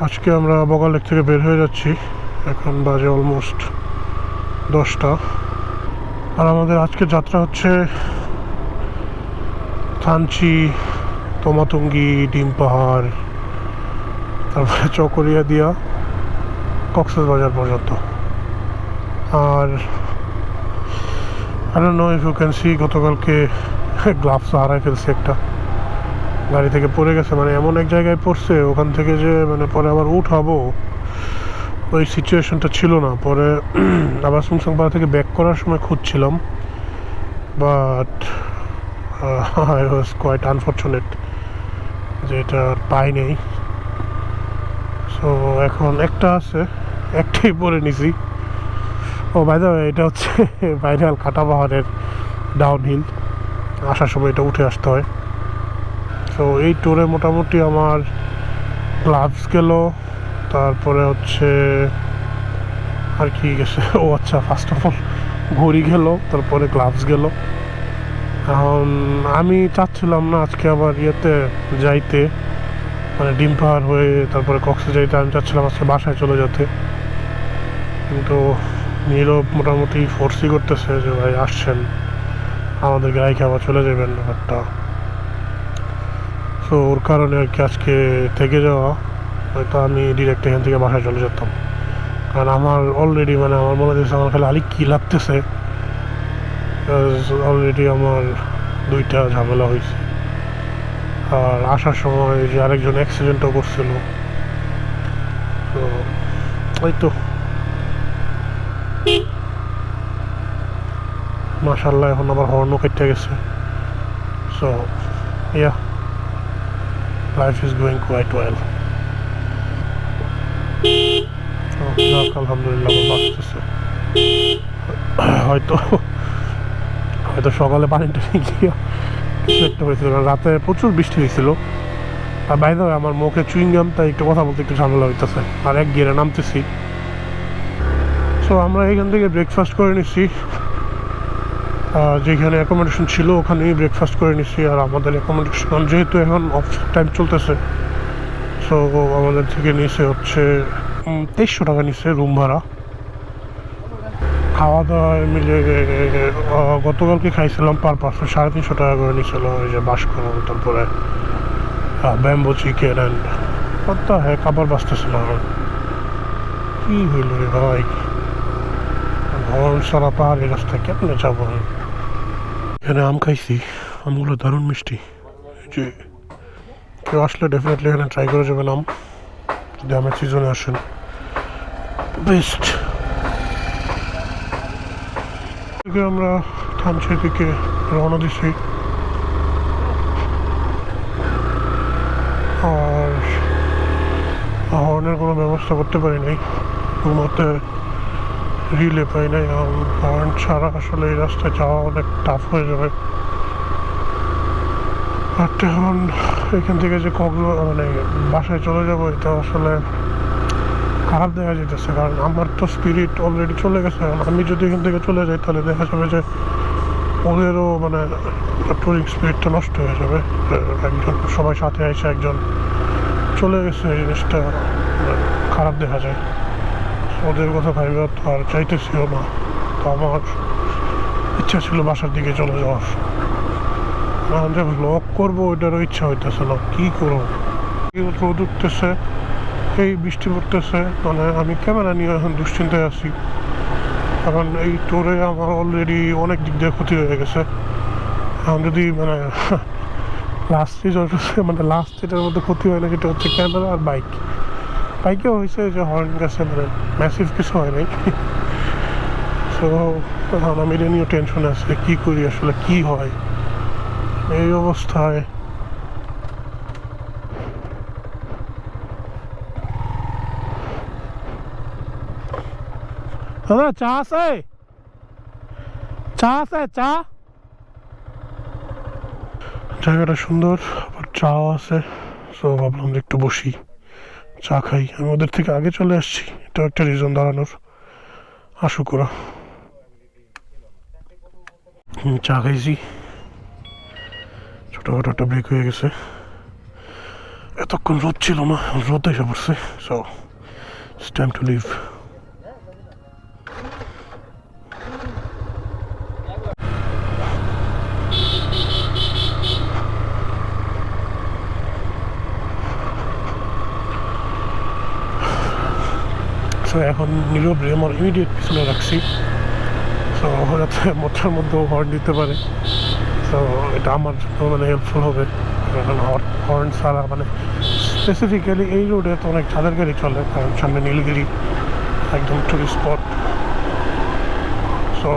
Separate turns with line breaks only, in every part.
আজকে আমরা বগালেক থেকে বের হয়ে যাচ্ছি। এখন বাজে অলমোস্ট 10টা। আর আমাদের আজকের যাত্রা হচ্ছে থানচি, তোমাতুঙ্গি, ডিম পাহাড়, তারপরে চকরিয়া দিয়া কক্সবাজার পর্যন্ত। আর I don't know if you can see, গতকালকে গ্লাভস হারাই ফেলছে, একটা গাড়ি থেকে পড়ে গেছে, মানে এমন এক জায়গায় পড়ছে, ওখান থেকে যে মানে পরে আবার উঠাবো ওই সিচুয়েশনটা ছিল না। পরে আবার সুমসাংপাড়া থেকে ব্যাক করার সময় খুঁজছিলাম, but I was quite unfortunate যে এটা পাই নেই। সো এখন একটা আছে, একটাই পরে নিছি। ও বাই দ্য ওয়ে, এটা হচ্ছে ভাইরাল কাটা পাহাড়ের ডাউন হিল, আসার সময় এটা উঠে আসতে হয়। সো এই ট্যুরে মোটামুটি আমার গ্লাভস গেল, তারপরে হচ্ছে আর কি গেছে, ও আচ্ছা, ফার্স্ট অফ অল ঘড়ি গেল, তারপরে গ্লাভস গেল। এখন আমি চাচ্ছিলাম না আজকে আবার ইয়েতে যাইতে, মানে ডিম পাহাড় হয়ে তারপরে কক্সে যাইতে। আমি চাচ্ছিলাম আজকে বাসায় চলে যেতে, কিন্তু নীরব মোটামুটি ফোর্সই করতেছে যে ভাই আসছেন, আমাদের গাড়ি আবার চলে যাবেন একটা। সো ওর কারণে আর কি আজকে থেকে যাওয়া, হয়তো আমি ডিরেক্ট এখান থেকে বাসায় চলে যেতাম। কারণ আমার অলরেডি মানে আমার মনে হচ্ছে আমার খালি আলি কী লাগতেছে, অলরেডি আমার 2টা ঝামেলা হয়েছে। আর আসার সময় যে আরেকজন অ্যাক্সিডেন্টও করছিল, তো ওই তো মাশাল্লাহ এখন আবার হর্নও কেটে গেছে। So yeah, life is going quite well. আলহামদুলিল্লাহ আমার বাঁচতেছে। হয়তো হয়তো সকালে পানিটা গিয়ে কিছু একটা হয়েছিল, কারণ রাতে প্রচুর বৃষ্টি হয়েছিল। আর বাইরে আমার মুখে চুইংগাম, তাই একটু কথা বলতে একটু ঝামেলা হইতেছে। আর এক গিয়ে নামতেছি। সো আমরা এখান থেকে ব্রেকফাস্ট করে নিচ্ছি, যেখানে অ্যাকোমোডেশন ছিল ওখানেই ব্রেকফাস্ট করে নিচ্ছি। আর আমাদের অ্যাকোমোডেশন যেহেতু এখন অফ টাইম চলতেছে, সো আমাদের থেকে নিচে হচ্ছে 2300 টাকা নিচ্ছে রুম ভাড়া। খাওয়া দাওয়া মিলে গতকালকে খাইছিলাম পার পার্সন 350 টাকা করে নিচ্ছিল। ওই যে বাসকরণ, তারপরে ব্যাম্বো চিকেন অ্যান্ড কত হ্যাঁ খাবার বাঁচতেছিল আমার। কী হইল রে ভাই, হর্ন সারা পাহাড়ি রাস্তায় কেমনে যাবো? এখানে আম খাইছি, আমগুলো দারুণ মিষ্টি। যে কেউ আসলে ডেফিনেটলি এখানে ট্রাই করে যাবেন আম, যদি আমের সিজনে আসেন, বেস্ট। আমরা থানচির দিকে রওনা দিছি। আর হর্নের কোনো ব্যবস্থা করতে পারি নাই, ঘুমাতে রিলে পাই নাই। হর্ন ছাড়া আসলে এই রাস্তায় যাওয়া অনেক টাফ হয়ে যাবে। আর এখন এখান থেকে যে মানে বাসায় চলে যাবো, এটা আসলে খারাপ দেখা যেতেছে, কারণ আমার তো স্পিরিট অলরেডি চলে গেছে। আমি যদি এখান থেকে চলে যাই তাহলে দেখা যাবে যে ওদেরও মানে ট্যুরিং স্পিরিটটা নষ্ট হয়ে যাবে। একজন সবাই সাথে এসে একজন চলে গেছে, এই জিনিসটা খারাপ দেখা যায়। ওদের কথা ভাইবা তো আর চাইতেছিও না। তো আমার ইচ্ছা ছিল বাসার দিকে চলে যাওয়ার, যে ব্লগ করবো ওইটারও ইচ্ছা হইতেছে না। কী করবো, রোদ উঠতেছে, এই বৃষ্টি পড়তেছে, মানে আমি ক্যামেরা নিয়ে এখন দুশ্চিন্তায় আছি। কারণ এই ট্যুরে আমার অলরেডি অনেক দিক দিয়ে ক্ষতি হয়ে গেছে। এখন যদি মানে লাস্ট যেটার মধ্যে ক্ষতি হয় না, সেটা হচ্ছে ক্যামেরা আর বাইকেও হয়েছে যে হর্ন গেছে, মানে ম্যাসিভ কিছু হয় নাই। সো এখন আমি এটা নিয়েও টেনশন আছে, কী করি আসলে, কী হয় এই অবস্থায়। দাদা চা আছে, চা আছে, চা। জায়গাটা সুন্দর, আবার চাও আছে। সো ভাবলাম যে একটু বসি, চা খাই। আমি ওদের থেকে আগে চলে আসছি, এটাও একটা রিজন দাঁড়ানোর। আসুক ওরা। চা খাইছি, ছোটোখাটো একটা ব্রেক হয়ে গেছে। এতক্ষণ রোদ ছিল না, রোদ এসে পড়ছে। So it's time to leave. So এখন নীরবে আমার ইমিডিয়েট পিছনে রাখছি, সো যাতে মোটার মধ্যেও হর্ন দিতে পারে। সো এটা আমার জন্য মানে হেল্পফুল হবে, কারণ হর্ন ছাড়া মানে স্পেসিফিক্যালি এই রোডে তো অনেক ছাদের গাড়ি চলে, কারণ সামনে নীলগিরি একদম টুরিস্ট স্পট। সো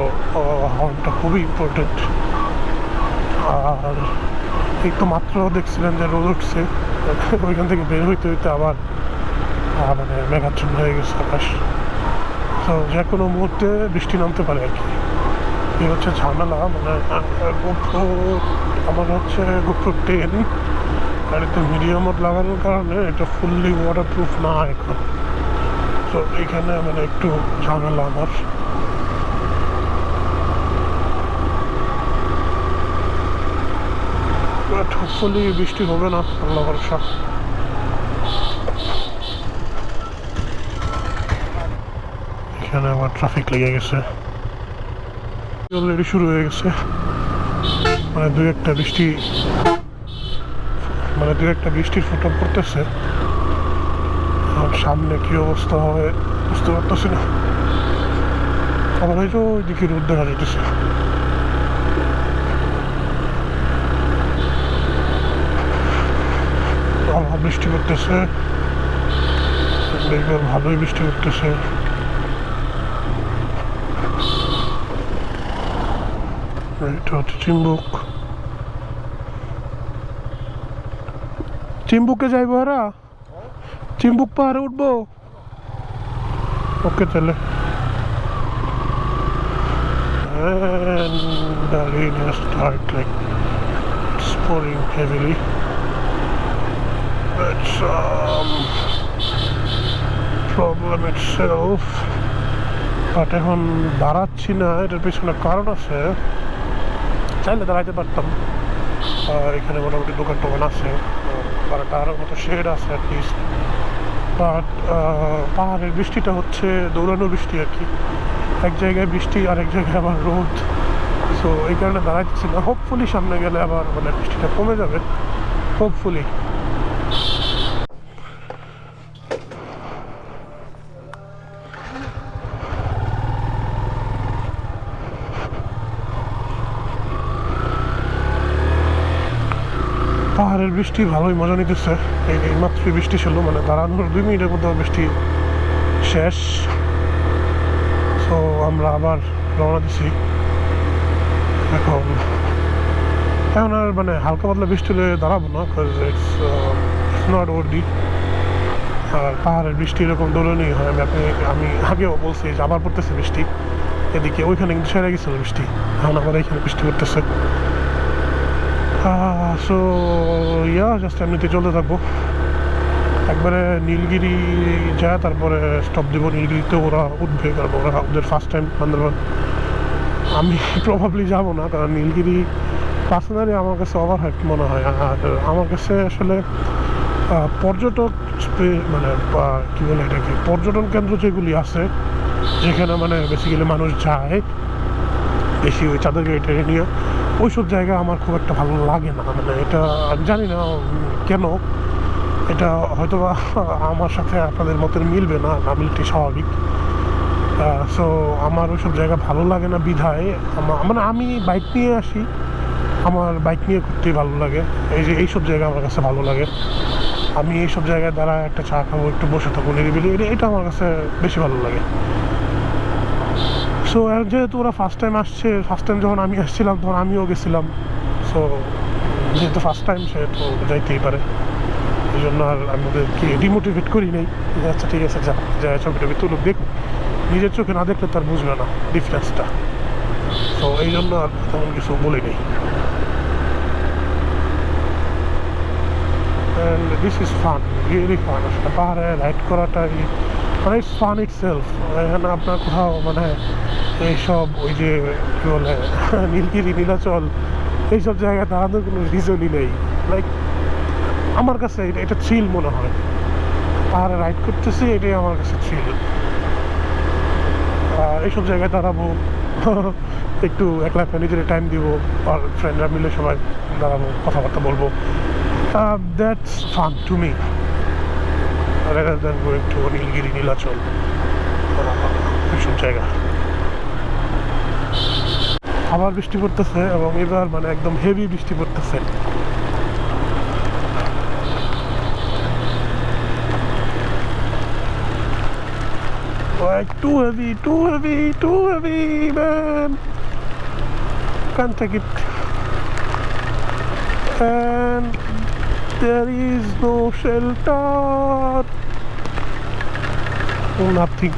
হর্নটা খুবই ইম্পর্টেন্ট। আর এই তো মাত্র দেখছিলেন যে রোদ উঠছে, ওইখান থেকে বের হইতে হইতে আবার মানে মেঘাচ্ছন্ন হয়ে গেছে আকাশ। তো যে কোনো মুহূর্তে বৃষ্টি নামতে পারে আর কি। এই হচ্ছে ঝামেলা। মানে গোপ্রো আমার হচ্ছে গোপ্রো 10, আর একটু মিডিয়াম মোড লাগানোর কারণে এটা ফুললি ওয়াটারপ্রুফ না এখন। তো এইখানে মানে একটু ঝামেলা আমার। বাট হোপফুলি বৃষ্টি হবে না, আল্লাহ ভরসা। এখানে আবার ট্রাফিক লেগে গেছে, অলরেডি শুরু হয়ে গেছে। মানে দুই একটা বৃষ্টির ফোঁটা পড়তেছে। আর সামনে কি অবস্থা হবে বুঝতে পারতেছি না। আবার হয়তো ওইদিকে রোদ দেখা যাইতেছে। বৃষ্টি পড়তেছে, দেখবেন ভালোই বৃষ্টি পড়তেছে। এটা হচ্ছে চিম্বুকে যাইবো, এরা চিম্বুক পাহাড়ে উঠবো। ওকে তাহলে the rain has started like it's pouring heavily. That's problem itself. But এখন দাঁড়াচ্ছি না, এটার পিছনে কারণ আছে। চাইলে দাঁড়াইতে পারতাম, এখানে মোটামুটি দোকান টোকান আছে, দাঁড়ানোর মতো শেড আছে অ্যাটলিস্ট। বাট পাহাড়ের বৃষ্টিটা হচ্ছে দৌড়ানোর বৃষ্টি আর কি। এক জায়গায় বৃষ্টি, আরেক জায়গায় আবার রোদ। সো এই কারণে দাঁড়াচ্ছি না। হোপফুলি সামনে গেলে আবার মানে বৃষ্টিটা কমে যাবে, হোপফুলি। পাহাড়ের বৃষ্টি ভালোই মজা নিতেছে। এই মাত্র বৃষ্টি ছিল, মানে দাঁড়ানোর 2 মিনিটের মধ্যে বৃষ্টি শেষ। তো আমরা আবার রওনা দিছি। এখন আর মানে হালকা পাতলা বৃষ্টি হলে দাঁড়াবো না, বিকজ ইটস নট ওয়ার্দি। আর পাহাড়ের বৃষ্টি এরকম দৌড়ানোই হয়। আমি আগেও বলছি যে আবার পড়তেছে বৃষ্টি, এদিকে ওইখানে কিন্তু সেরে গেছিল বৃষ্টি, এখন আবার এখানে বৃষ্টি পড়তেছে। সো জাস্ট এমনিতে চলতে থাকবো। একবারে নীলগিরি যায়, তারপরে স্টপ দেবো। নীলগিরিতে ওরা উঠবে, কারণ ওদের ফার্স্ট টাইম বান্দরবান। আমি প্রবাবলি যাবো না, কারণ নীলগিরি পার্সোনালি আমার কাছে ওভারহাইট মনে হয়। আর আমার কাছে আসলে পর্যটক মানে কী বলে এটাকে, পর্যটন কেন্দ্র যেগুলি আছে, যেখানে মানে বেসিক্যালি মানুষ যায় বেশি ওই চাঁদের গাড়ি টেনে নিয়ে, ওইসব জায়গা আমার খুব একটা ভালো লাগে না। মানে এটা আমি জানি না কেন, এটা হয়তো বা আমার সাথে আপনাদের মতের মিলবে না, না মিলতে স্বাভাবিক। সো আমার ওইসব জায়গা ভালো লাগে না বিধায় মানে আমি বাইক নিয়ে আসি, আমার বাইক নিয়ে ঘুরতেই ভালো লাগে। এই যে এইসব জায়গা আমার কাছে ভালো লাগে। আমি এইসব জায়গায় দাঁড়ায় একটা চা খাবো, একটু বসে থাকবো নিরিবিলি, এটা আমার কাছে বেশি ভালো লাগে। সো যেহেতু ওরা ফার্স্ট টাইম আসছে, ফার্স্ট টাইম যখন আমি আসছিলাম তখন আমিও গেছিলাম। সো যেহেতু ফার্স্ট টাইম, সেহেতু যাইতেই পারে। এই জন্য আর আমি ওদেরকে ডিমোটিভেট করি নেই। আচ্ছা ঠিক আছে, যা ছবি টবি তুলুক, দেখুন। নিজের চোখে না দেখলে তার বুঝবে না ডিফারেন্সটা। তো এই জন্য আর তেমন কিছু বলি নেই। And this is fun, really fun. আসলে পাহাড়ে রাইড করাটাই মানে ইটস ফান ইটসেলফ। এখানে আপনার কোথাও মানে এইসব ওই যে কী বলে নীলগিরি, নীলাচল, এইসব জায়গায় দাঁড়ানোর কোনো রিজনই নেই। লাইক আমার কাছে এটা থ্রিল মনে হয়, পাহাড়ে রাইড করতেছি, এটাই আমার কাছে থ্রিল। আর এইসব জায়গায় দাঁড়াবো, একটু একলা নিজের টাইম দিব, আর ফ্রেন্ডরা মিলে সবাই দাঁড়াবো, কথাবার্তা বলবো, that's fun to me rather than going to Nilgiri, Nilachal, এইসব জায়গা। আবার বৃষ্টি পড়তেছে এবং এবার মানে একদম হেভি বৃষ্টি পড়তেছে। Like too heavy, man. Can't take it. And there is no shelter. Oh, nothing.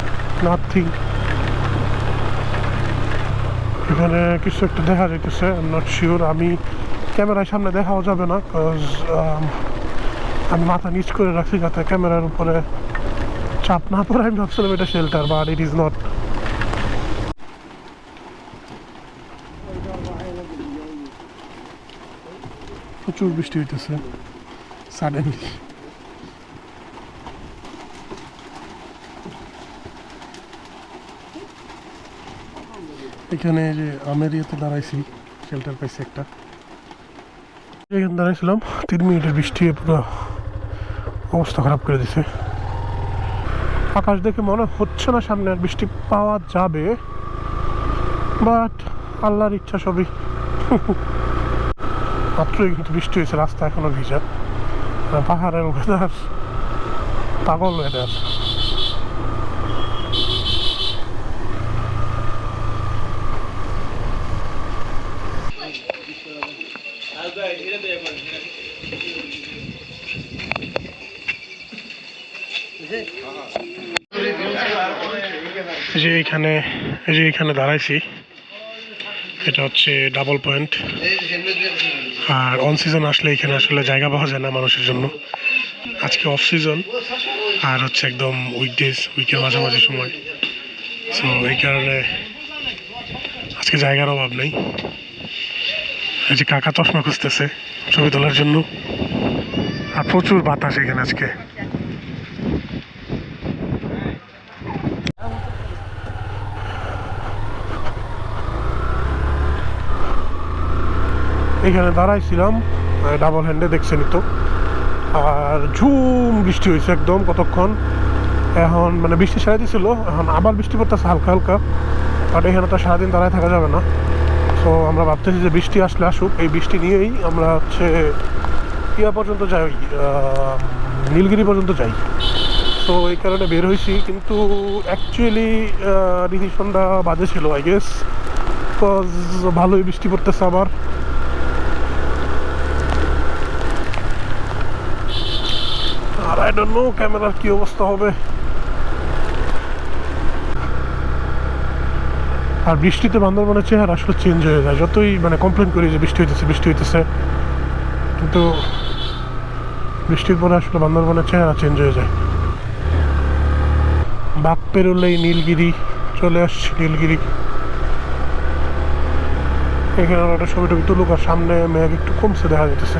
এখানে কিছু একটা দেখা যাইতেছে, আই এম নট শিওর। আমি ক্যামেরার সামনে দেখাও যাবে না, বিকজ আমি মাথা নিচ করে রাখছি যাতে ক্যামেরার উপরে চাপ না পড়ে। আমি ভাবছিলাম এটা shelter, but it is not. প্রচুর বৃষ্টি হইতেছে সাডেনলি। এখানে যে আমের ইয়েতে দাঁড়াইছি, শেল্টার পাইছি একটা। এখানে দাঁড়াইছিলাম 3 মিনিটের বৃষ্টি পুরো অবস্থা খারাপ করে দিছে। আকাশ দেখে মনে হচ্ছে না সামনে আর বৃষ্টি পাওয়া যাবে, বাট আল্লাহর ইচ্ছা সবই। মাত্রই কিন্তু বৃষ্টি হয়েছে, রাস্তা এখনো ভিজা। পাহাড়ের ওয়েদার পাগল ওয়েদার। এখানে দাঁড়াইছি, এটা হচ্ছে ডাবল পয়েন্ট। আর অন সিজন আসলে এখানে আসলে জায়গা পাওয়া যায় না মানুষের জন্য। আজকে অফ সিজন আর হচ্ছে একদম উইকের মাঝামাঝি সময়, সো এই কারণে আজকে জায়গার অভাব নেই। এই যে কাকা চশমা খুঁজতেছে ছবি তোলার জন্য, আর প্রচুর বাতাস এখানে আজকে। এখানে দাঁড়াইছিলাম ডাবল হ্যান্ডে, দেখছেনই তো। আর ঝুম বৃষ্টি হয়েছে একদম কতক্ষণ। এখন মানে বৃষ্টি সারা দিয়েছিল, এখন আবার বৃষ্টি পড়তেছে হালকা হালকা। বাট এখানে তো সারাদিন দাঁড়ায় থাকা যাবে না, সো আমরা ভাবতেছি যে বৃষ্টি আসলে আসুক, এই বৃষ্টি নিয়েই আমরা হচ্ছে পর্যন্ত যাই, নীলগিরি পর্যন্ত যাই। সো এই কারণে বের হয়েছি, কিন্তু অ্যাকচুয়ালি ডিসিশনটা বাজে ছিল আই গেস, বিকজ ভালোই বৃষ্টি পড়তেছে আবার। আর আই ডোন্ট নো ক্যামেরার কি অবস্থা হবে। আর বৃষ্টিতে বান্দরবনের চেহারা আসলে চেঞ্জ হয়ে যায়, যতই মানে কমপ্লেন করি যে বৃষ্টি হইতেছে, কিন্তু বৃষ্টির পরে আসলে বান্দরবনের চেহারা চেঞ্জ হয়ে যায়। বাঘ পেরোলেই নীলগিরি, চলে আসছি নীলগিরি। এখানে একটা ছবি তুলুক, আর সামনে মেঘ একটু কমছে দেখা যেতেছে,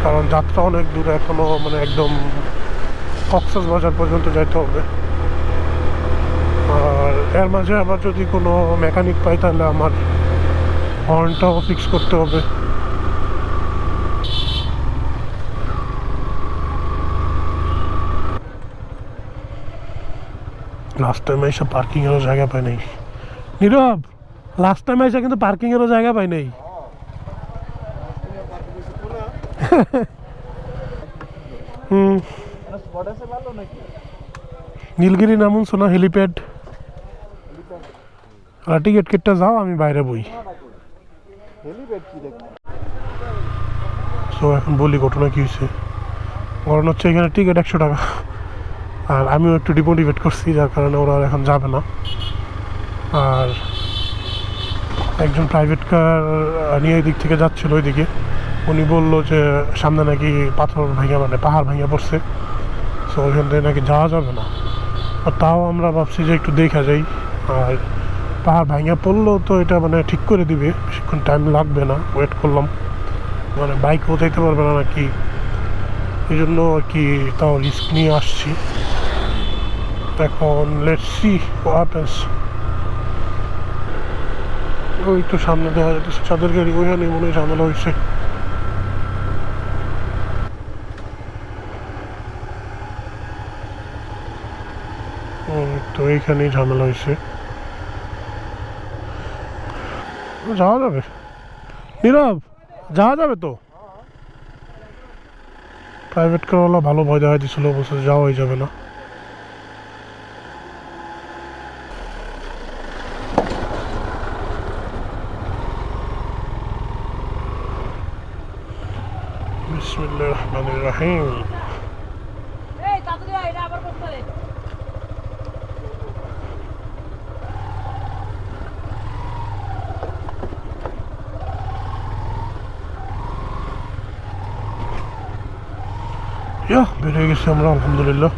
কারণ যাত্রা অনেক দূরে এখনো, মানে একদম কক্সবাজার পর্যন্ত যাইতে হবে। আর এর মাঝে আবার যদি কোনো মেকানিক পাই তাহলে আমার হর্নটাও ফিক্স করতে হবে। লাস্ট টাইম এসে পার্কিংয়েরও জায়গা পাই নাই নীরব, লাস্ট টাইম এসে কিন্তু পার্কিংয়েরও জায়গা পাই নাই। নীলগিরি নামুন শোনা হেলিপ্যাড, আর টিকিট কেটে যাও, আমি বাইরে বই। সো এখন বলি ঘটনা কি হয়েছে। কারণ হচ্ছে এখানে টিকিট 100 টাকা, আর আমিও একটু ডিমোটিভেট করছি, যার কারণে ওরা এখন যাবে না। আর একজন প্রাইভেট কার নিয়ে এই দিক থেকে যাচ্ছিল ওইদিকে, উনি বললো যে সামনে নাকি পাথর ভেঙে, মানে পাহাড় ভেঙে পড়ছে, সো ওইখান থেকে নাকি যাওয়া যাবে না। আর তাও আমরা ভাবছি যে একটু দেখা যাই, আর পাহাড় ভেঙে পড়লেও তো এটা মানে ঠিক করে দিবে, বেশিক্ষণ টাইম লাগবে না। ওয়েট করলাম, মানে বাইক পৌঁছাইতে পারবে না নাকি এই জন্য আর কি তাও রিস্ক নিয়ে আসছি। এখন লেটস সি হোয়াট হ্যাপেন্স। ওই তো সামনে দেখা যাচ্ছে চাঁদের গাড়ি, ওইখানে মনে হয় ঝামেলা হয়েছে। তো এইখানেই ঝামেলা হয়েছে। যাওয়া যাবে নীরব, যাওয়া যাবে তো। প্রাইভেট কারওয়ালা ভালো ভয় দেখা দিচ্ছিল, বলছে যাওয়াই যাবে না। বিসমিল্লাহির রহমানির রহিম। বেরিয়ে গেছি আমরা আলহামদুলিল্লাহ।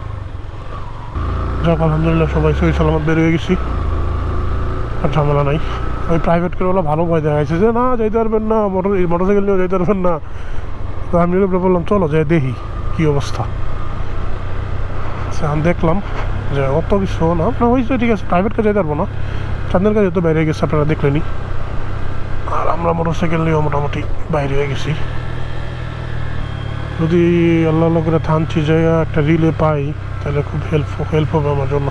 যাক আলহামদুলিল্লাহ সবাই সহি সালামত বেরিয়ে গেছি, আর ঝামেলা নাই। ওই প্রাইভেট কারওয়ালা ভালো ভয় দেখাইছে যে না যাইতে পারবেন না, মোটরসাইকেল নিয়েও যাইতে পারবেন না। তো আমি বললাম চলো যাই দেখি কী অবস্থা। আমি দেখলাম যে অত কিছু না, আপনার হয়েছে ঠিক আছে, প্রাইভেট কাজে যেতে পারবো না, চাঁদের কাজে তো বাইরে গেছে আপনারা দেখলেনি। আর আমরা মোটরসাইকেল নিয়েও মোটামুটি বাইরে হয়ে গেছি। যদি আল্লাহ করে থানচি জায়গা একটা রিলে পাই তাহলে খুব হেল্প হবে আমার জন্য।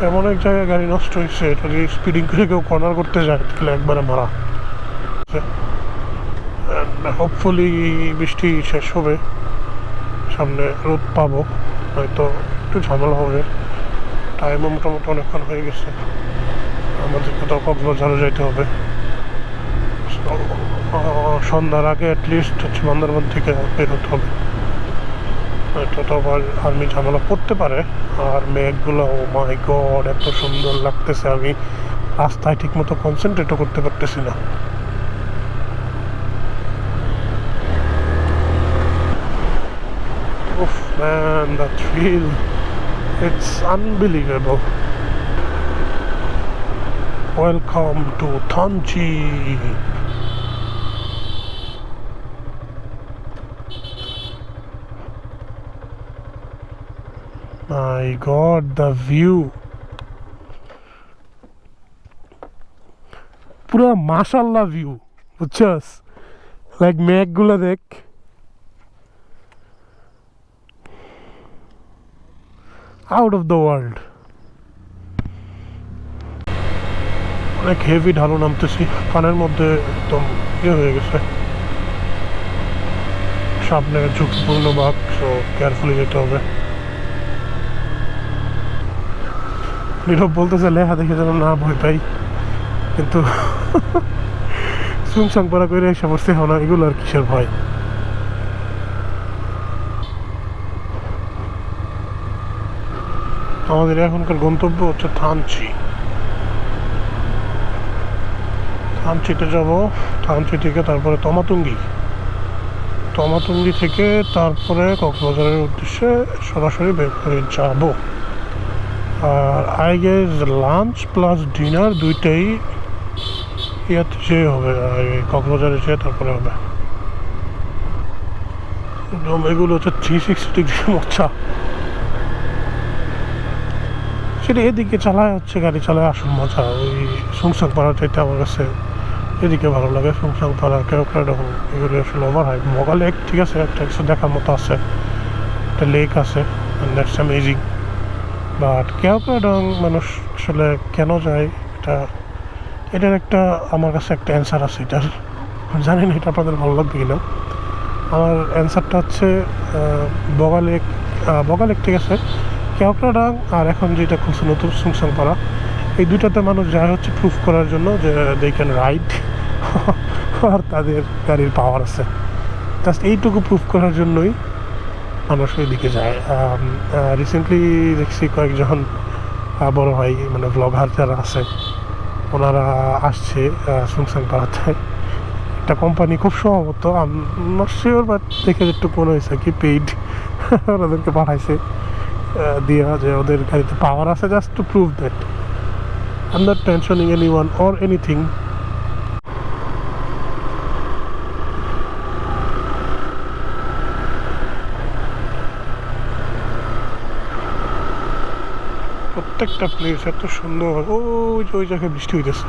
এমন এক জায়গায় গাড়ি নষ্ট হয়েছে, এটা যদি স্পিডিং করে কেউ কর্নার করতে যায় তাহলে একবারে মারা। হোপফুলি বৃষ্টি শেষ হবে, সামনে রোদ পাবো, হয়তো একটু ঝামেলা হবে। টাইমও মোটামুটি অনেকক্ষণ হয়ে গেছে, আমাদের কোথাও কক্সবাজারও যাইতে হবে। সন্ধ্যার আগে অ্যাটলিস্ট হচ্ছে বান্দরবান থেকে বের হতে হবে, এটা তো আবার আর্মি ঝামেলা পড়তে পারে। আর মেঘগুলো ও মাই গড এত সুন্দর লাগতেছে, আমি রাস্তায় ঠিক মতো কনসেন্ট্রেটও করতে পারতেছি না। Oof, man, that feel, it's unbelievable. Welcome to Thanchi. My God, the view. পুরা মাশাআল্লাহ ভিউ, বুঝছস? লাইক মেঘগুলো দেখ, আউট অফ দ্য ওয়ার্ল্ড। অনেক হেভি ঢালু নামতেছি, কানের মধ্যে একদম হয়ে গেছে। সামনে ঝুঁকিপূর্ণ বাঘ, সো কেয়ারফুলি যেতে হবে। নীরব বলতেছে লেখা দেখে যেন না ভয় পাই, কিন্তু সুংসাং পাড়া করে এসে পড়ছে না, এগুলো আর কিসের ভয়। আমাদের এখনকার গন্তব্য হচ্ছে থানচি। থানচিতে যাব, থানচি থেকে তারপরে তমাতুঙ্গি থেকে তারপরে কক্সবাজারের উদ্দেশ্যে সরাসরি বের করে যাব। আর I guess lunch plus dinner দুইটাই ইয়াতে যেয়ে হবে, কক্সবাজারে যেয়ে তারপরে হবে। এগুলো হচ্ছে 360 ডিগ্রি মোচা। সেটা এদিকে চালায় হচ্ছে, গাড়ি চালায় আসল মজা। ওই সুংসাং পাড়া চাইতে আমার কাছে এদিকে ভালো লাগে। সুংসাং পাড়া কেওক্রাডং এগুলো আসলে ওভার হাইপ। মগা লেক ঠিক আছে, একটা কিছু দেখার মতো আছে, একটা লেক আছে, দ্যাটস অ্যামেজিং। বাট কেওক্রাডং মানুষ আসলে কেন যায়, এটার একটা আমার কাছে একটা অ্যান্সার আছে। এটার জানি না এটা আপনাদের ভালো লাগবে কিনা। আমার অ্যান্সারটা হচ্ছে বগা লেক ঠিক আছে, কেওক্রাডং আর এখন যেটা খুলছে নতুন সুংসাং পাড়া, এই দুইটাতে মানুষ যায় হচ্ছে প্রুফ করার জন্য যে দে ক্যান রাইড, আর তাদের গাড়ির পাওয়ার আছে। জাস্ট এইটুকু প্রুফ করার জন্যই মানুষ ওই দিকে যায়। রিসেন্টলি দেখছি কয়েকজন বড় ভাই মানে ব্লগার যারা আছে ওনারা আসছে সুংসাং পাড়াতে, একটা কোম্পানি খুব সম্ভবত, নট শিওর, বাট দেখে একটু মনে হয়েছে কি পেইড ওদেরকে পাঠাইছে দিয়া যে ওদের গাড়িতে পাওয়ার আছে, just to prove that I am not tensioning any one or anything. প্রত্যেকটা প্লেস এত সুন্দর। ওই যে ওই জায়গায় বৃষ্টি হইতেছে,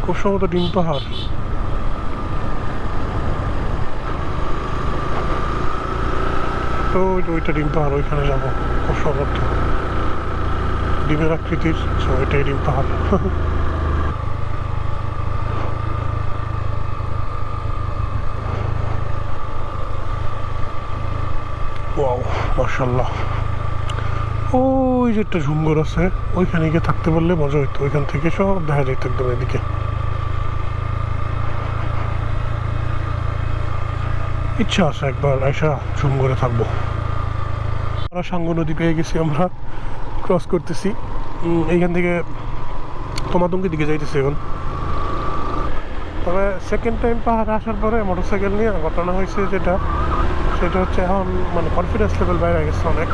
খুব সম্ভবত ডিম পাহাড়। তো ওইটা ডিম পাহাড়, ওইখানে যাবো খুব সম্ভবত, ডিমের আকৃতির, ওইটাই ডিম পাহাড়। ওয়াও মাশাআল্লাহ। ওই যে একটা ঝুমঘর আছে, ওইখানে গিয়ে থাকতে পারলে মজা হইতো, ওইখান থেকে সব দেখা যেত একদম এদিকে। ইচ্ছা আছে একবার আয়সা ঝুমঘরে থাকবো। আমরা সাঙ্গু নদী পেয়ে গেছি, আমরা ক্রস করতেছি এইখান থেকে তোমাতঙ্গির দিকে যাইতেছি এখন। তবে সেকেন্ড টাইম পাহাড়ে আসার পরে মোটরসাইকেল নিয়ে ঘটনা হয়েছে যেটা, সেটা হচ্ছে এখন মানে কনফিডেন্স লেভেল বাইরে গেছে অনেক,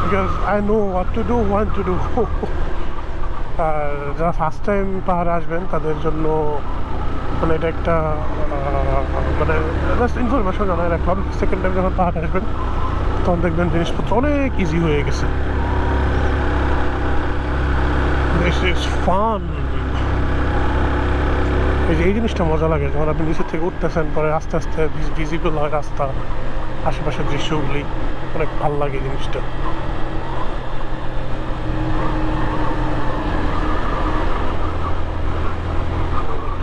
because I know what to do, want to do. আর যারা ফার্স্ট টাইম পাহাড়ে আসবেন তাদের জন্য মানে এটা একটা মানে জাস্ট ইনফরমেশন জানাই রাখলাম। সেকেন্ড টাইম যখন পাহাড়ে আসবেন তখন দেখবেন জিনিসপত্র অনেক ইজি হয়ে গেছে। This is fun. এই জিনিসটা মজা লাগে যখন আপনি নিচের থেকে উঠতেছেন, পরে আস্তে আস্তে ভিজিবল হয় রাস্তা, আশেপাশের দৃশ্যগুলি, অনেক ভালো লাগে জিনিসটা।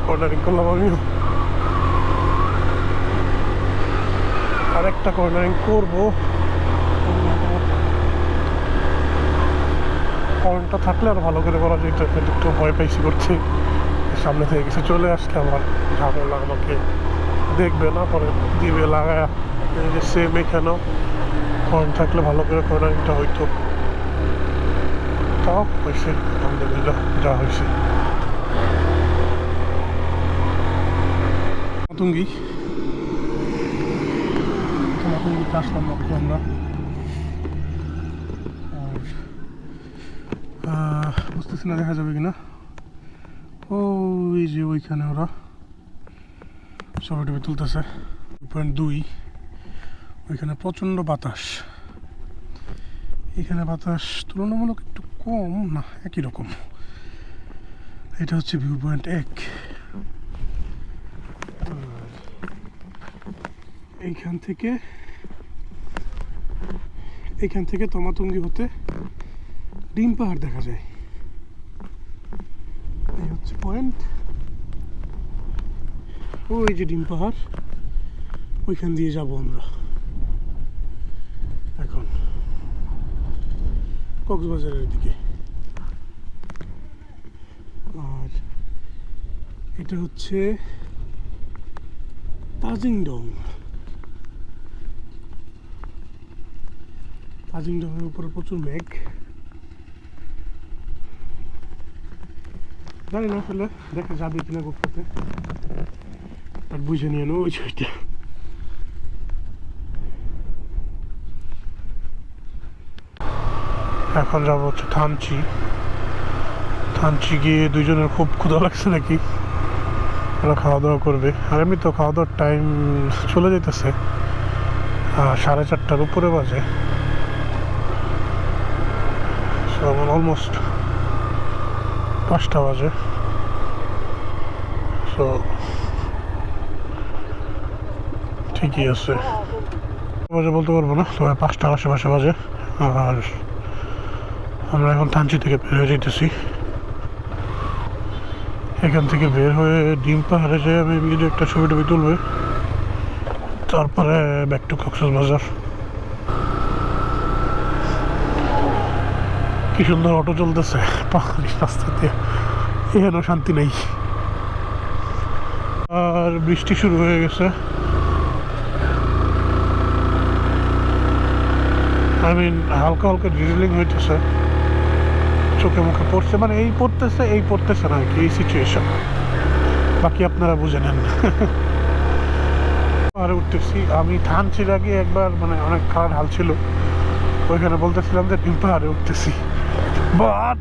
কর্নারিং করলাম আমিও, আর একটা কর্নারিং করবো। কর্নটা থাকলে আর ভালো করে করা যেত, একটু ভয় পাইছি করছি, সামনে থেকে কিছু চলে আসলে আমার ঝামেলা, আমাকে দেখবে না, পরে দিবে লাগায়। যে সেম এখানেও কর্ন থাকলে ভালো করে কর্নারিংটা হইতো, তাও হয়েছে আলহামদুলিল্লাহ যা হয়েছে। মাতঙ্গি আসলাম মাত্র আমরা, আর বুঝতেছি না দেখা যাবে কিনা। ওই যে ওইখানে ওরা ছবি টবি তুলতেছে। 2.2, ওইখানে প্রচণ্ড বাতাস, এখানে বাতাস তুলনামূলক একটু কম, না একই রকম। এটা হচ্ছে ভিউ পয়েন্ট 1। এইখান থেকে তমাতঙ্গি হতে ডিম পাহাড় দেখা যায়। এই হচ্ছে পয়েন্ট, ওই যে ডিম পাহাড়, ওইখান দিয়ে যাব আমরা এখন কক্সবাজারের দিকে। আর এটা হচ্ছে তাজিংডং। তাজিংডংয়ের উপরে প্রচুর মেঘ, জানি না আসলে দেখা যাবে কিনা গোপ্রতে, আর বুঝে নিয়ে নেবো ওই ছবিটা। এখন যাবো হচ্ছে থানচি। থানচি গিয়ে দুইজনের খুব ক্ষুধা লাগছে নাকি, ওরা খাওয়া দাওয়া করবে। আর এমনি তো খাওয়া দাওয়ার টাইম চলে যেতেছে, 4:30টার উপরে বাজে। আমার অলমোস্ট 5টা বাজে। সো ঠিকই আছে, বাজে বলতে পারবো না, তবে 5টার আশেপাশে বাজে। আর আমরা এখন থানচি থেকে বের হয়ে যেতেছি। এখান থেকে বের হয়ে ডিম পাহাড়ে যেয়ে আমি ভিডিও একটা ছবি টবি তুলবে, তারপরে ব্যাক টু কক্সবাজার। কি সুন্দর অটো চলতেছে পাহাড়ি রাস্তাতে, এখানেও শান্তি নেই। আর বৃষ্টি শুরু হয়ে গেছে, হালকা হালকা ড্রিজলিং হইতেছে। চোখে মুখে পড়ছে, মানে এই পড়তেছে না আর কি, এই সিচুয়েশন। বাকি আপনারা বুঝে নেন। পাহাড়ে উঠতেছি আমি, থানচির আগে একবার মানে অনেক খারাপ হাল ছিল, ওইখানে বলতেছিলাম যে ডিম পাহাড়ে উঠতেছি, বাট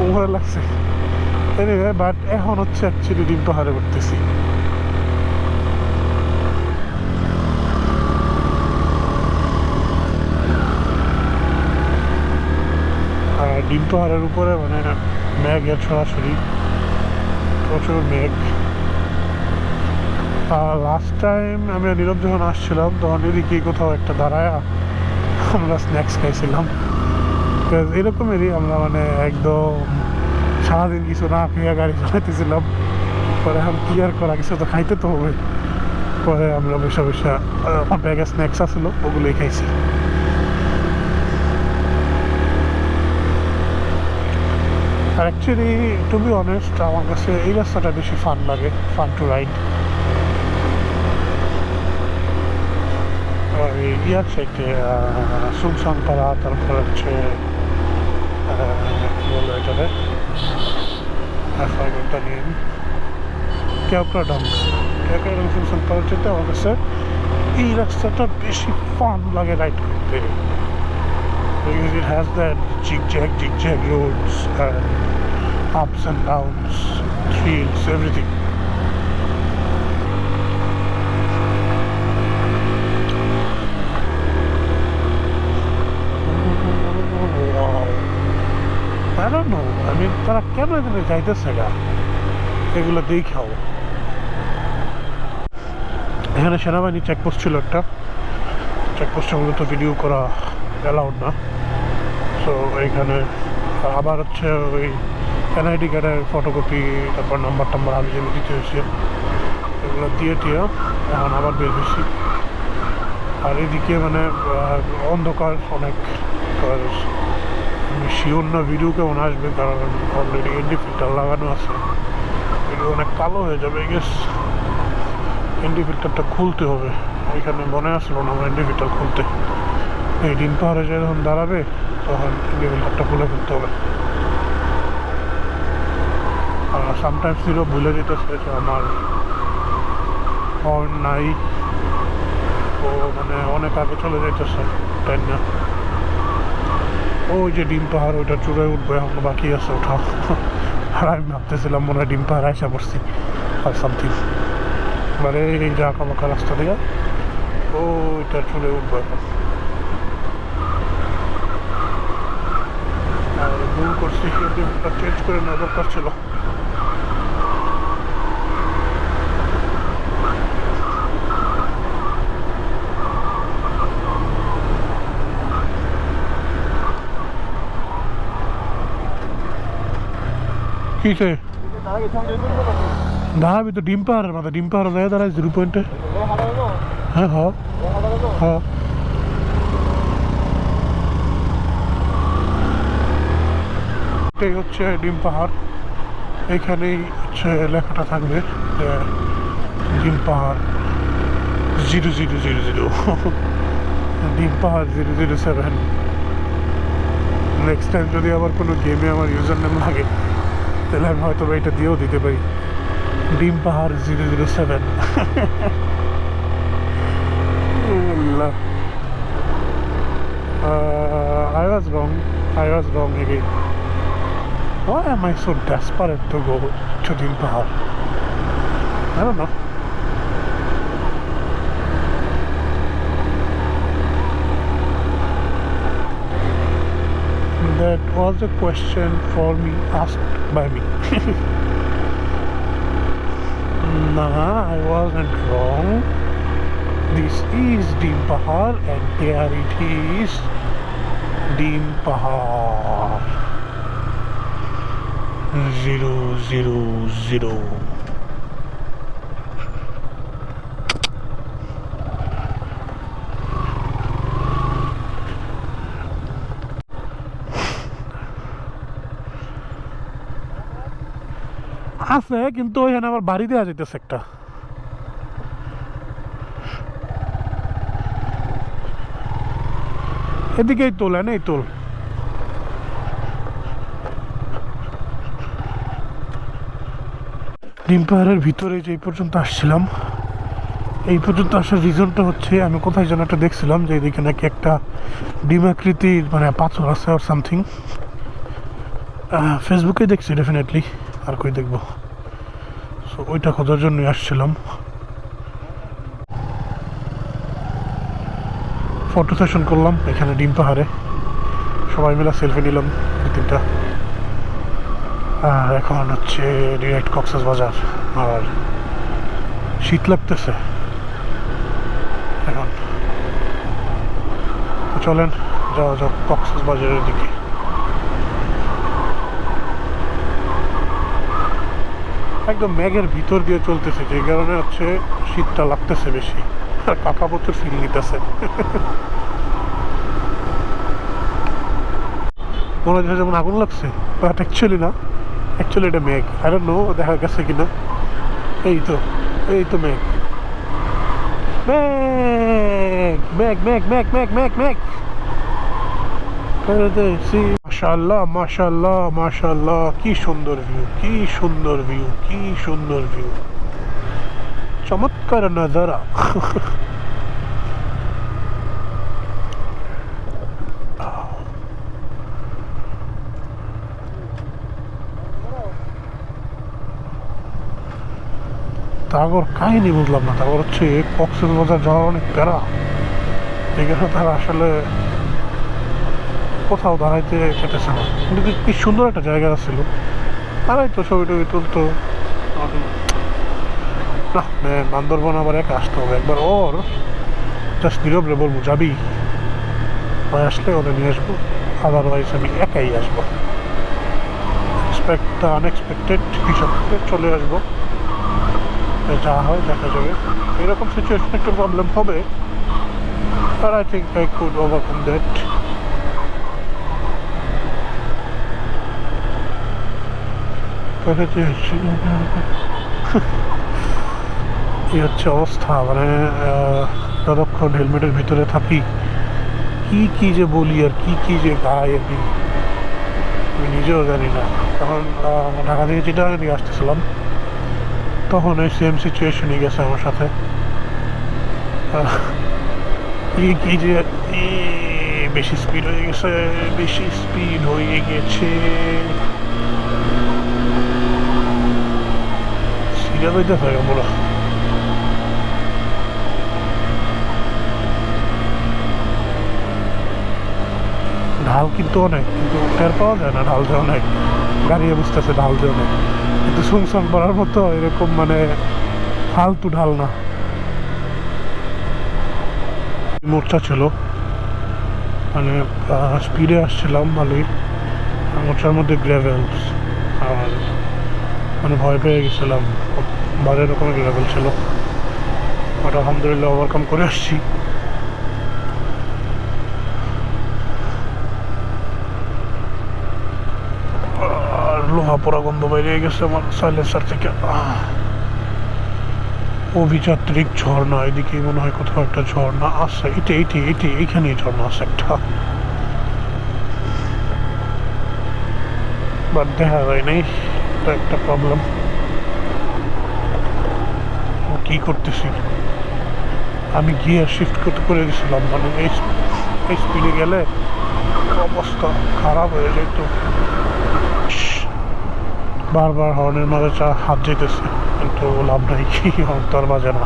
ওভার লাগছে। এনিওয়ে, বাট এখন হচ্ছে অ্যাকচুয়ালি ডিম পাহাড়ে উঠতেছি। আর ডিম পাহাড়ের উপরে মানে মেঘের সরাসরি, প্রচুর মেঘ। লাস্ট টাইম আমি নীরব যখন আসছিলাম তখন এদিকে কোথাও একটা দাঁড়ায় আমরা স্ন্যাক্স খাইছিলাম। এরকমেরই আমরা মানে একদম সারাদিন কিছু না খেয়ে গাড়ি চালাইতেছিলাম, পরে এখন কি আর করা, কিছু তো খাইতে তো হবে। পরে আমরা বসে বসে আমার ব্যাগে স্ন্যাক্স আসছিলো, ওগুলোই খাইছি। আর অ্যাকচুয়ালি টু বি অনেস্ট আমার কাছে এই রাস্তাটা বেশি ফান লাগে, ফান টু রাইড। ইয়ার সাইডে সুমসানপাড়া, তারপর হচ্ছে কী বলবো এটাতে নেম কেওক্রাডাম, কেওক্রাডাম সুমসানপাড়ার চাইতে আমার কাছে এই রাস্তাটা বেশি ফান লাগে রাইড করতে, because it has that zigzag roads and ups and downs, thrills, everything. I don't know, I mean তারা কেন এখানে যাইতেছে গা, এগুলো দেখাও। এখানে সেনাবাহিনী চেকপোস্ট ছিল একটা, চেকপোস্টে মূলত ভিডিও করা অ্যালাউড না। সো এইখানে আবার হচ্ছে ওই এনআইডি কার্ডের ফটোকপি, তারপর নাম্বার টাম্বার আমি যেগুলো দিতে হয়েছে এগুলো দিয়ে এখন আবার বের হয়েছি। আর এদিকে মানে অন্ধকার অনেক, আমি শিওর না ভিডিও কেমন আসবে, কারণ অলরেডি এনডি ফিল্টার লাগানো আছে, ভিডিও অনেক কালো হয়ে যাবে। গেস এনডি ফিল্টারটা খুলতে হবে, এখানে মনে আসলো না আমার এনডি ফিল্টার খুলতে। এই ডিম পাহাড়ে যে যখন দাঁড়াবে তখন এনডি ফিল্টারটা খুলে ফেলতে হবে। আর সামটাইমস দিলেও ভুলে যেতেছে যে আমার হর্ন নাই, ও মানে অনেক আগে চলে যাইতেছে তাই না। ওই যে ডিম পাহাড়, ওইটা চূড়ায় উঠবো, এখন বাকি আছে ওঠা। আর আমি ভাবতেছিলাম মনে হয় ডিম পাহাড় আইসা পড়ছি আর সামথিং, মানে এই যে আঁকামাকা রাস্তা দিয়ে ওইটা চূড়ায় উঠবো এখন। আর ভুল করছি, ডিমটা চেঞ্জ করে নেওয়া দরকার ছিল। কিসে দাঁড়াবি তো ডিম পাহাড়ের মাথা, ডিম পাহাড় যায় দাঁড়ায় 0 পয়েন্টে। হ্যাঁ হ্যাঁ হ্যাঁ, এটাই হচ্ছে ডিম পাহাড়। এইখানেই হচ্ছে লেখাটা থাকবে যে ডিম পাহাড় 0000, ডিম পাহাড় 007। নেক্সট টাইম যদি আবার কোনো গেমে আমার ইউজার নেম লাগে তাহলে আমি হয়তো এটা দিয়েও দিতে পারি, ডিম পাহাড় 007। I was wrong again. Why am I so desperate to go to Dim Pahar? I don't know. That was a question for me, asked by me. Nah, I wasn't wrong. This is Dim Pahar and here it is Dim Pahar 000. আছে কিন্তু ওইখানে আবার বাড়ি দেওয়া যেতেছে একটা। এদিকেই তোল, এই তোল ডিম পাহাড়ের ভিতরে যে এই পর্যন্ত আসছিলাম, এই পর্যন্ত আসার রিজনটা হচ্ছে আমি কোথায় যেন একটা দেখছিলাম যে এদিকে নাকি একটা ডিমাকৃতির মানে পাথর আছে আর সামথিং। ফেসবুকে দেখছি ডেফিনেটলি, আর কই দেখবো। সো ওইটা খোঁজার জন্যই আসছিলাম। ফটো সেশন করলাম এখানে ডিম পাহাড়ে, সবাই মিলে সেলফি নিলাম 2-3টা। আর এখন হচ্ছে ডিরেক্ট কক্সবাজার। আর শীত লাগতেছে এখন, তো চলেন যাওয়া যাক কক্সবাজারের দিকে। একদম মেঘের ভিতর দিয়ে চলতেছে, যে কারণে হচ্ছে শীতটা লাগতেছে বেশি, আর কাকাপত্তর ফিল নিতেছে। মনে হচ্ছে যেমন আগুন লাগছে, বাট অ্যাকচুয়ালি না, অ্যাকচুয়ালি এটা মেঘ। আই ডোন্ট নো দেখা গেছে কিনা। এই তো, এই তো মেঘ, মেঘ মেঘ মেঘ মেঘ মেঘ মেঘ মেঘ। মাশাআল্লাহ মাশাআল্লাহ মাশাআল্লাহ, কি সুন্দর ভিউ, কি সুন্দর ভিউ, কি সুন্দর ভিউ, চমৎকার নজারা। তাগর কাহিনী বুঝলাম না, তাগর হচ্ছে কক্সবাজার যাওয়ার অনেক প্যারা, এখানে তারা আসলে কোথাও দাঁড়াইতে খেতেছে না, কিন্তু কি সুন্দর একটা জায়গা ছিল, তারাই তো ছবি টবি তুলতো। না বান্দরবন আবার একা আসতে হবে একবার, ওর জাস্ট নীরবরে বলবো যাবি, হয় আসলে ওরা নিয়ে আসবো, আদারওয়াইজ আমি একাই আসবো। এক্সপেক্ট দ্য আনএক্সপেক্টেড হিসাবে চলে আসবো, যা হয় দেখা যাবে। এরকম সিচুয়েশন একটু প্রবলেম হবে, but I think I could overcome that. এই হচ্ছে অবস্থা, মানে যতক্ষণ হেলমেটের ভিতরে থাকি কি কি যে বলি আর কি কি যে গাই আমি নিজেও জানি না। তখন ঢাকা থেকে চিটাগাং দিকে আসতেছিলাম, তখন ওই সেম সিচুয়েশনই গেছে আমার সাথে। কি কি যে বেশি স্পিড হয়ে গেছে, বেশি স্পিড হয়ে গেছে, সিরিয়াস হইতেছে আমরা। ঢাল কিন্তু অনেক, কিন্তু টের পাওয়া যায় না ঢাল যে অনেক, গাড়ি বুঝতেছে ঢাল যে অনেক, কিন্তু সুংসান করার মতো এরকম মানে ফালতু ঢাল না। মোর্চা ছিল, মানে স্পিডে আসছিলাম ভালোই, মোর্চার মধ্যে গ্রেভেলস, আর মানে ভয় পেয়ে গেছিলাম, বাজে রকমের গ্রেভেল ছিল, ওটা আলহামদুলিল্লাহ ওভারকাম করে আসছি। আর লোহা পোড়া গন্ধ বাইরে গেছে আমার সাইলেন্সার থেকে। অভিযাত্রিক ঝর্ণা, এদিকে মনে হয় কোথাও একটা ঝর্ণা আছে, এইখানেই ঝর্ণা আছে একটা, বাট দেখা যায় নাই, এটা একটা প্রবলেম। কি করতেছি আমি, গিয়ার শিফট করতে করে দিয়েছিলাম, মানে এই স্পিডে গেলে অবস্থা খারাপ হয়ে যেত। বারবার হর্নের মাঝে হাত যেতেছে, কিন্তু লাভ নাই, কি হর্ন তো আর বাজে না।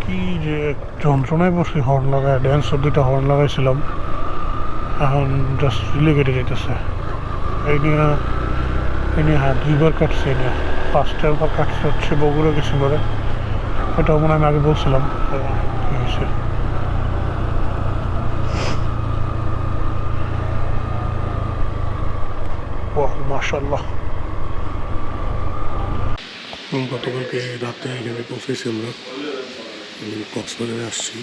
কি যে যন্ত্রণায় বসে হর্ন লাগায়, ড্যান্সের 2টা হর্ন লাগাইছিলাম, এখন জাস্ট রিলে কেটে যেতেছে। এই নিয়ে হ্যাঁ 2বার কাটছে, এই নিয়ে ফার্স্টের বার কাটছে হচ্ছে বগুড়া গেছি বলে, এটাও মনে হয় আমি আগে বলছিলাম কি হয়েছে। মাশাআল্লাহ, গতকালকে রাতে এখানে পৌঁছেছি আমরা, কক্সবাজারে আসছি।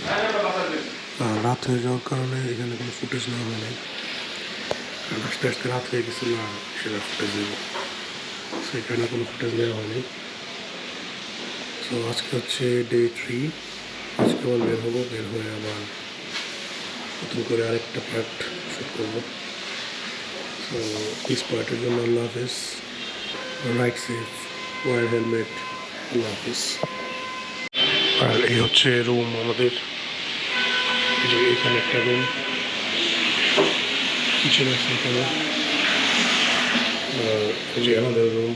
রাত হয়ে যাওয়ার কারণে এখানে কোনো ফুটেজ নেওয়া হয় নাই, আস্তে আস্তে রাত হয়ে গেছিল, সেটা ফুটেজ নেব, সেখানে কোনো ফুটেজ নেওয়া হয়নি। সো আজকে হচ্ছে ডে 3, আজকে আবার বের হবো, বের হয়ে আবার নতুন করে আরেকটা পার্ট শ্যুট করবো। তো পিস পার্টের জন্য আল্লাহ হাফিজ, রাইট সেফ, ওয়ার হেলমেট, আল্লাহ হাফিজ। আর এই হচ্ছে রুম আমাদের, যে এখানে একটা রুম, কিচেন আছে এখানে, আর এই যে আমাদের রুম।